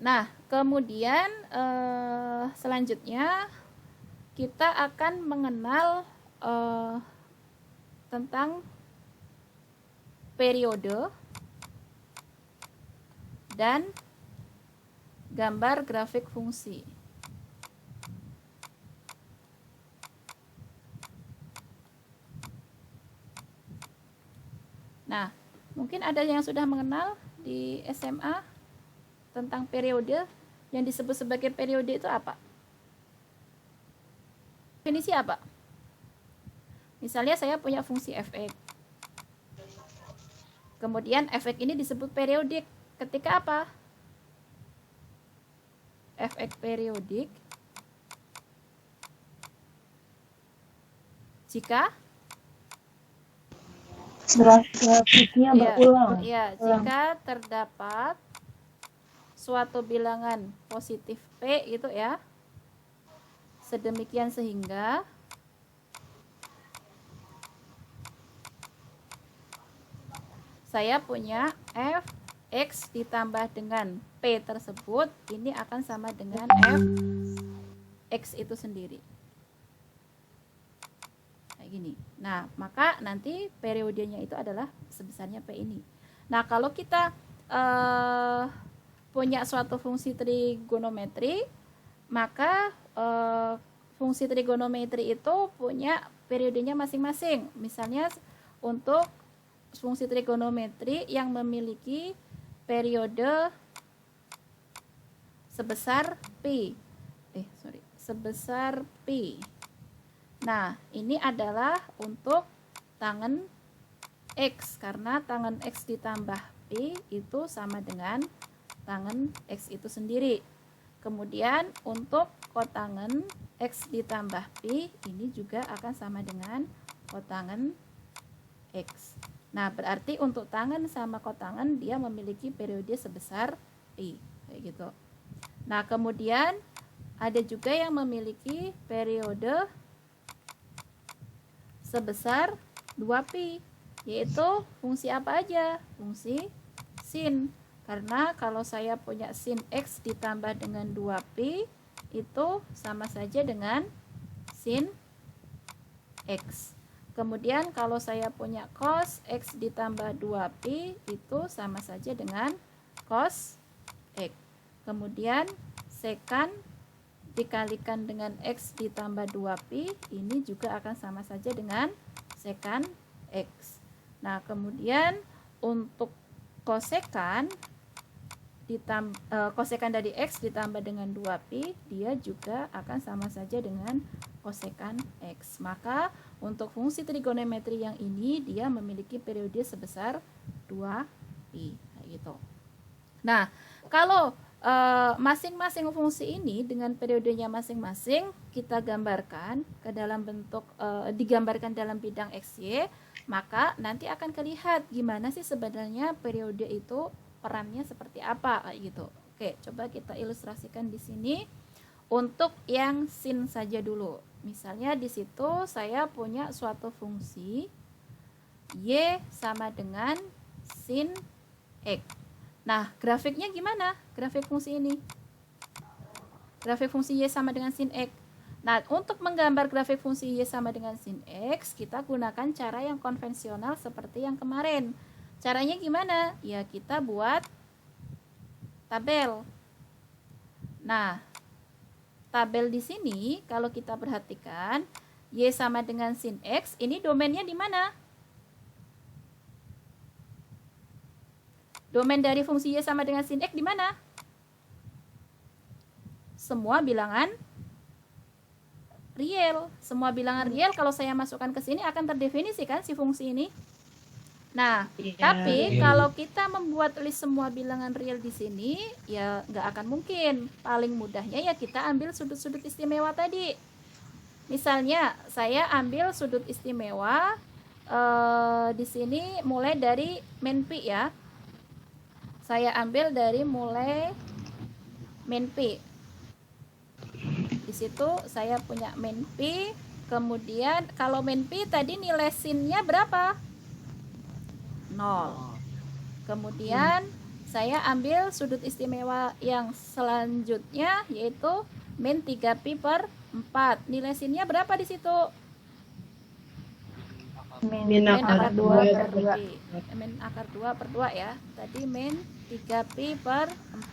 Nah, kemudian selanjutnya kita akan mengenal tentang periode dan gambar grafik fungsi. Nah, mungkin ada yang sudah mengenal di SMA tentang periode. Yang disebut sebagai periode itu apa? Definisi apa? Misalnya saya punya fungsi f(x). Kemudian f(x) ini disebut periodik ketika apa? f(x) periodik jika grafiknya berulang. Jika terdapat suatu bilangan positif P itu ya, sedemikian sehingga saya punya f(x) ditambah dengan P tersebut, ini akan sama dengan f(x) itu sendiri. Kayak gini. Nah, maka nanti periodenya itu adalah sebesarnya P ini. Nah, kalau kita punya suatu fungsi trigonometri, maka fungsi trigonometri itu punya periodenya masing-masing. Misalnya untuk fungsi trigonometri yang memiliki periode sebesar pi. Sebesar pi. Nah, ini adalah untuk tangen X, karena tangen X ditambah pi itu sama dengan tangen X itu sendiri. Kemudian untuk kotangen X ditambah pi ini juga akan sama dengan kotangen X. Nah, berarti untuk tangen sama kotangen dia memiliki periode sebesar pi, kayak gitu. Nah, kemudian ada juga yang memiliki periode sebesar 2pi, yaitu fungsi apa aja? Fungsi sin. Karena kalau saya punya sin X ditambah dengan 2pi itu sama saja dengan sin X. Kemudian kalau saya punya cos X ditambah 2pi itu sama saja dengan cos X. Kemudian sekan dikalikan dengan X ditambah 2pi ini juga akan sama saja dengan sekan X. Nah, kemudian untuk kosekan kosekan dari X ditambah dengan 2pi dia juga akan sama saja dengan kosekan X. Maka untuk fungsi trigonometri yang ini dia memiliki periode sebesar 2pi, kayak gitu. Nah, kalau masing-masing fungsi ini dengan periodenya masing-masing kita gambarkan ke dalam bentuk digambarkan dalam bidang XY, maka nanti akan terlihat gimana sih sebenarnya periode itu perannya seperti apa, kayak gitu. Oke, coba kita ilustrasikan di sini untuk yang sin saja dulu. Misalnya di situ saya punya suatu fungsi y sama dengan sin x. Nah, grafiknya gimana? Grafik fungsi ini. Grafik fungsi y sama dengan sin x. Nah, untuk menggambar grafik fungsi y sama dengan sin x, kita gunakan cara yang konvensional seperti yang kemarin. Caranya gimana? Ya, kita buat tabel. Nah, tabel di sini kalau kita perhatikan y sama dengan sin x, ini domainnya di mana? Domain dari fungsi y sama dengan sin x di mana? Semua bilangan real. Semua bilangan real kalau saya masukkan ke sini akan terdefinisi kan si fungsi ini. Nah, tapi kalau kita membuat list semua bilangan real di sini, ya nggak akan mungkin. Paling mudahnya ya kita ambil sudut-sudut istimewa tadi. Misalnya, saya ambil sudut istimewa di sini mulai dari min pi ya. Saya ambil dari mulai min pi. Di situ saya punya min pi. Kemudian kalau min pi tadi nilai sinnya berapa? 0. Kemudian saya ambil sudut istimewa yang selanjutnya, yaitu min 3pi per 4. Nilai sinnya berapa di situ? Min akar 2 per per 2. pi. Min akar 2 per 2 ya. Tadi min 3pi per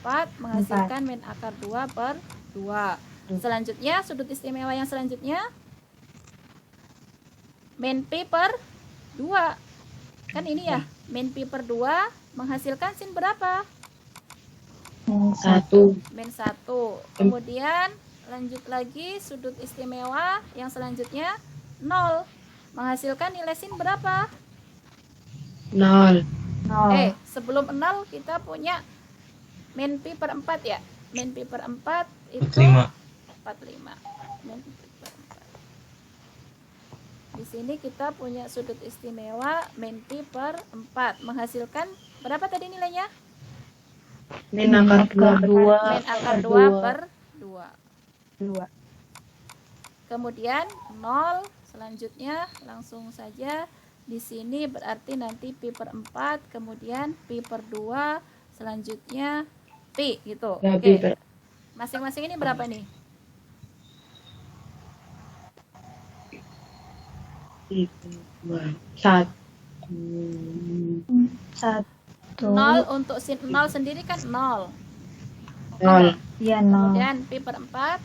4 menghasilkan min akar 2 per 2. Selanjutnya, sudut istimewa yang selanjutnya, min pi per 2. Kan ini ya, min pi per 2 menghasilkan sin berapa? Min 1. Min 1. Kemudian lanjut lagi, sudut istimewa yang selanjutnya 0. Menghasilkan nilai sin berapa? 0. Sebelum 0 kita punya min pi per 4 ya. Min pi per 4 itu 45. Min pi per 4. Di sini kita punya sudut istimewa min pi per 4. Menghasilkan berapa tadi nilainya? Min akar 2. Min akar 2 per 2. 2. Kemudian 0. Selanjutnya langsung saja di sini berarti nanti pi per 4, kemudian pi per 2, selanjutnya pi gitu. Ya, Oke. pi per- Masing-masing ini berapa nih? Satu. 1. 0 untuk sin 0 sendiri kan 0. 0. Iya, 0. Kemudian pi per 4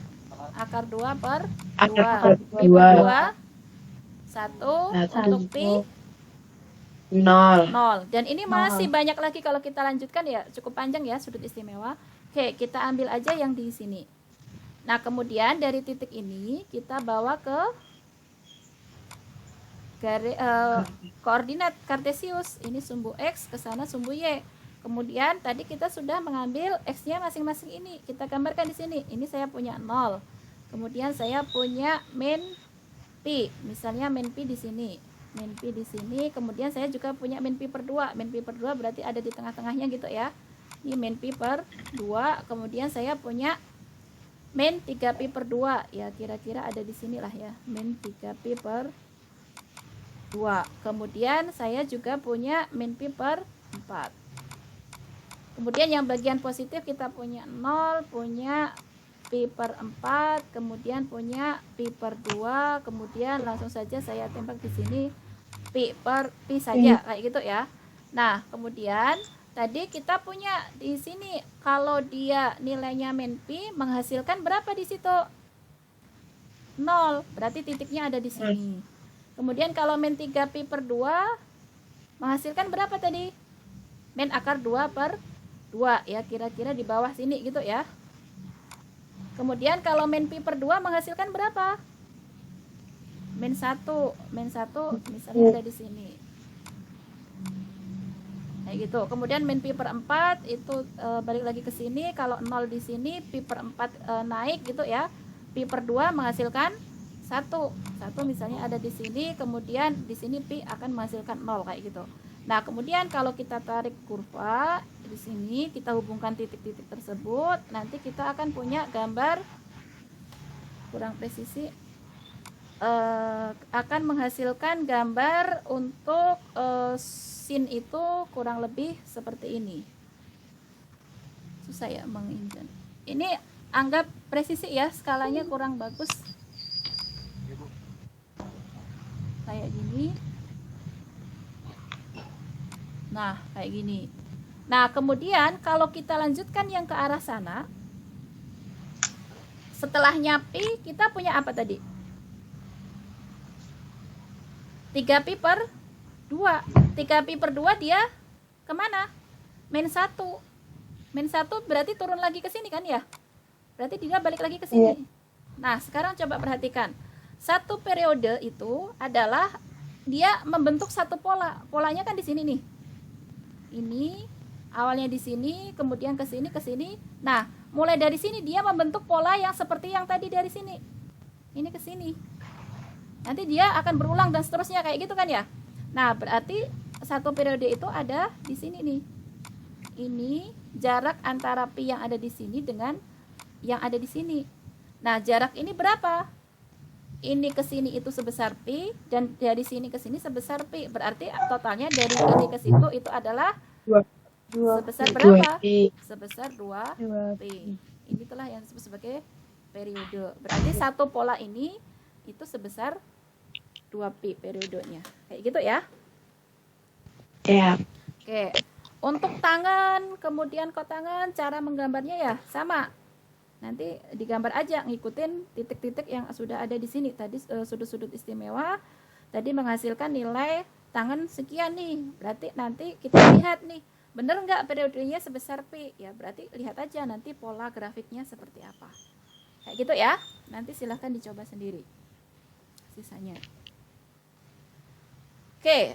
akar 2 per 2. Akar Pi per 2. 2 1 Satu. untuk pi 0. 0. Dan ini masih banyak lagi kalau kita lanjutkan ya, cukup panjang ya sudut istimewa. Oke, kita ambil aja yang di sini. Nah, kemudian dari titik ini kita bawa ke koordinat kartesius. Ini sumbu X, ke sana sumbu Y. Kemudian tadi kita sudah mengambil X-nya masing-masing ini. Kita gambarkan di sini. Ini saya punya 0. Kemudian saya punya min pi. Misalnya min pi di sini. Min pi di sini. Kemudian saya juga punya min pi per 2. Min pi per 2 berarti ada di tengah-tengahnya gitu ya. Ini min pi per 2. Kemudian saya punya min 3pi per 2. Ya, kira-kira ada di sinilah ya. Min 3pi per 2. Kemudian saya juga punya min pi per 4. Kemudian yang bagian positif kita punya 0, punya pi per 4, kemudian punya pi per 2, kemudian langsung saja saya tembak di sini pi per pi saja kayak gitu ya. Nah, kemudian tadi kita punya di sini kalau dia nilainya min pi menghasilkan berapa di situ? 0. Berarti titiknya ada di sini. Kemudian kalau min 3 pi per 2 menghasilkan berapa tadi? Min akar 2 per 2 ya, kira-kira di bawah sini gitu ya. Kemudian kalau min pi per 2 menghasilkan berapa? Min 1. Min 1 misalnya ada di sini. Kayak gitu. Kemudian min pi per 4 itu balik lagi ke sini. Kalau 0 di sini, pi per 4 naik gitu ya. Pi per 2 menghasilkan 1. 1 misalnya ada di sini. Kemudian di sini pi akan menghasilkan 0 kayak gitu. Nah, kemudian kalau kita tarik kurva di sini, kita hubungkan titik-titik tersebut, nanti kita akan punya gambar kurang presisi, akan menghasilkan gambar untuk sin itu kurang lebih seperti ini. Susah ya menginjak. Ini anggap presisi ya, skalanya kurang bagus. Kayak gini. Nah, kayak gini. Nah, kemudian kalau kita lanjutkan yang ke arah sana, setelahnya pi, kita punya apa tadi? 3pi per 2. 3pi per 2 dia kemana? Min 1. Min 1 berarti turun lagi ke sini kan ya? Berarti dia balik lagi ke sini. Nah, sekarang coba perhatikan. Satu periode itu adalah dia membentuk satu pola. Polanya kan di sini nih. Ini awalnya di sini, kemudian ke sini, ke sini. Nah, mulai dari sini dia membentuk pola yang seperti yang tadi dari sini. Ini ke sini. Nanti dia akan berulang dan seterusnya kayak gitu kan ya. Nah, berarti satu periode itu ada di sini nih. Ini jarak antara pi yang ada di sini dengan yang ada di sini. Nah, jarak ini berapa? Ini ke sini itu sebesar pi, dan dari sini ke sini sebesar pi. Berarti totalnya dari ini ke situ itu adalah Sebesar 2 berapa? pi. Sebesar 2 2 P. Ini telah yang disebut sebagai periode. Berarti satu pola ini itu sebesar 2P periodenya. Kayak gitu ya. Ya. Oke. Untuk tangan, kemudian kotangan, cara menggambarnya ya sama. Nanti digambar aja, ngikutin titik-titik yang sudah ada di sini. Tadi sudut-sudut istimewa tadi menghasilkan nilai tangan sekian nih. Berarti nanti kita lihat nih, bener nggak periodenya sebesar P? Ya berarti lihat aja nanti pola grafiknya seperti apa. Kayak gitu ya. Nanti silahkan dicoba sendiri sisanya. Oke.